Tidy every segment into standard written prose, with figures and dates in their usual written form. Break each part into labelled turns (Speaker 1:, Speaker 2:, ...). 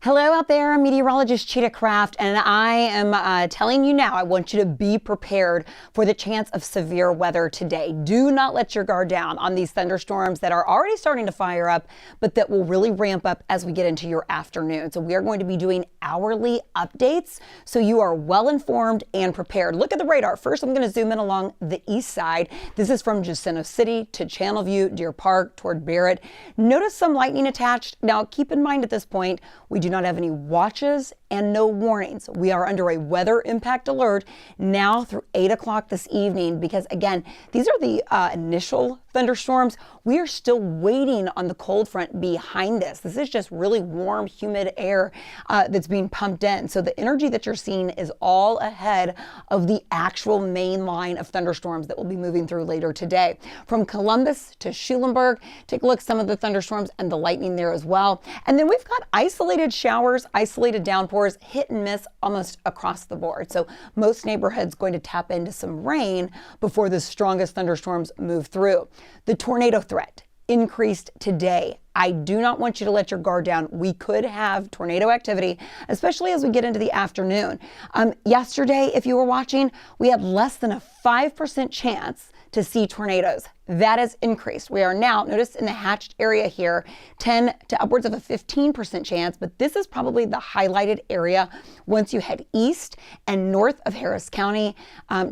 Speaker 1: Hello out there, I'm Meteorologist Chita Craft, and I am telling you now, I want you to be prepared for the chance of severe weather today. Do not let your guard down on these thunderstorms that are already starting to fire up, but that will really ramp up as we get into your afternoon. So we are going to be doing hourly updates, so you are well informed and prepared. Look at the radar. First, I'm going to zoom in along the east side. This is from Jacinto City to Channelview, Deer Park, toward Barrett. Notice some lightning attached. Now, keep in mind at this point, we do not have any watches and no warnings. We are under a weather impact alert now through 8 o'clock this evening because, again, these are the initial thunderstorms. We are still waiting on the cold front behind this. This is just really warm, humid air that's being pumped in. So the energy that you're seeing is all ahead of the actual main line of thunderstorms that will be moving through later today. From Columbus to Schulenburg, take a look at some of the thunderstorms and the lightning there as well. And then we've got isolated showers, isolated downpours, hit and miss almost across the board. So most neighborhoods going to tap into some rain before the strongest thunderstorms move through. The tornado threat increased today. I do not want you to let your guard down. We could have tornado activity, especially as we get into the afternoon. Yesterday, if you were watching, we had less than a 5% chance to see tornadoes. That has increased. We are now, notice in the hatched area here, 10 to upwards of a 15% chance, but this is probably the highlighted area. Once you head east and north of Harris County,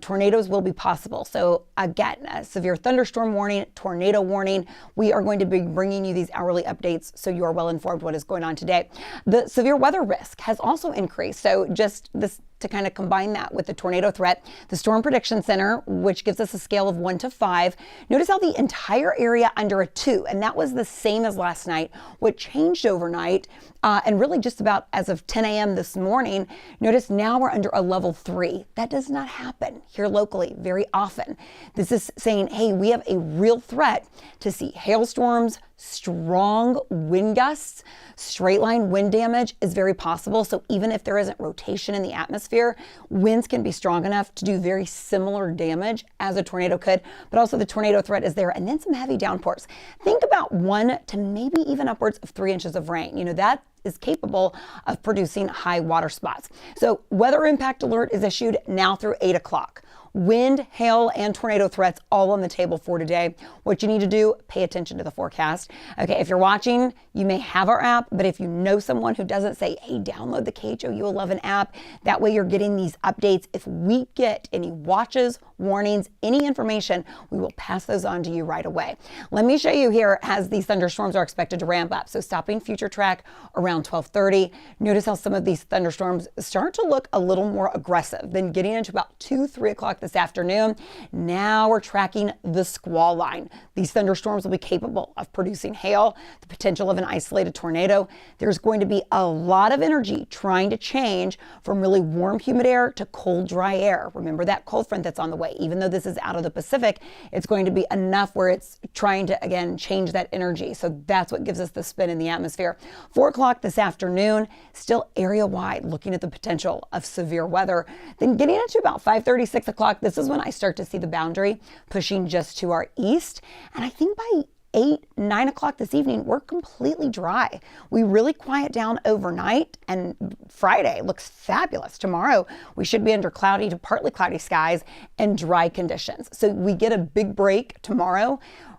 Speaker 1: tornadoes will be possible. So again, a severe thunderstorm warning, tornado warning. We are going to be bringing you these hourly updates so you are well informed what is going on today. The severe weather risk has also increased. So just this to kind of combine that with the tornado threat, the Storm Prediction Center, which gives us a scale of 1 to 5, notice how the entire area under a 2, and that was the same as last night. What changed overnight, and really just about as of 10 a.m. this morning, notice now we're under a level 3. That does not happen here locally very often. This is saying, hey, we have a real threat to see hailstorms, strong wind gusts, straight line wind damage is very possible. So even if there isn't rotation in the atmosphere, winds can be strong enough to do very similar damage as a tornado could, but also the tornado threat is there. And then some heavy downpours. Think about 1 to maybe even upwards of 3 inches of rain. You know, that is capable of producing high water spots. So weather impact alert is issued now through 8 o'clock. Wind, hail, and tornado threats all on the table for today. What you need to do, pay attention to the forecast. Okay, if you're watching, you may have our app, but if you know someone who doesn't, say, hey, download the KHOU 11 app. That way you're getting these updates. If we get any watches, warnings, any information, we will pass those on to you right away. Let me show you here as these thunderstorms are expected to ramp up. So stopping future track around 12:30. Notice how some of these thunderstorms start to look a little more aggressive. Then getting into about 2, 3 o'clock this afternoon. Now we're tracking the squall line. These thunderstorms will be capable of producing hail, the potential of an isolated tornado. There's going to be a lot of energy trying to change from really warm, humid air to cold, dry air. Remember that cold front that's on the way. Even though this is out of the Pacific, it's going to be enough where it's trying to, again, change that energy. So that's what gives us the spin in the atmosphere. 4 o'clock this afternoon, still area-wide, looking at the potential of severe weather. Then getting into about 5:30, 6 o'clock, this is when I start to see the boundary pushing just to our east. And I think by 8, 9 o'clock this evening, we're completely dry. We really quiet down overnight, and Friday looks fabulous. Tomorrow, we should be under cloudy to partly cloudy skies and dry conditions. So we get a big break tomorrow.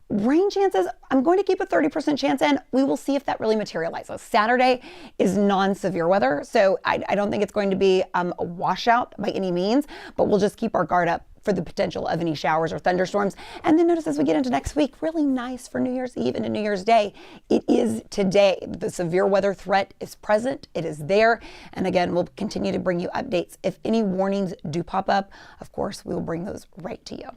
Speaker 1: Rain chances, I'm going to keep a 30% chance in. We will see if that really materializes. Saturday is non-severe weather, so I don't think it's going to be a washout by any means, but we'll just keep our guard up for the potential of any showers or thunderstorms. And then notice as we get into next week, really nice for New Year's Eve and New Year's Day. It is today. The severe weather threat is present. It is there. And again, we'll continue to bring you updates. If any warnings do pop up, of course, we will bring those right to you.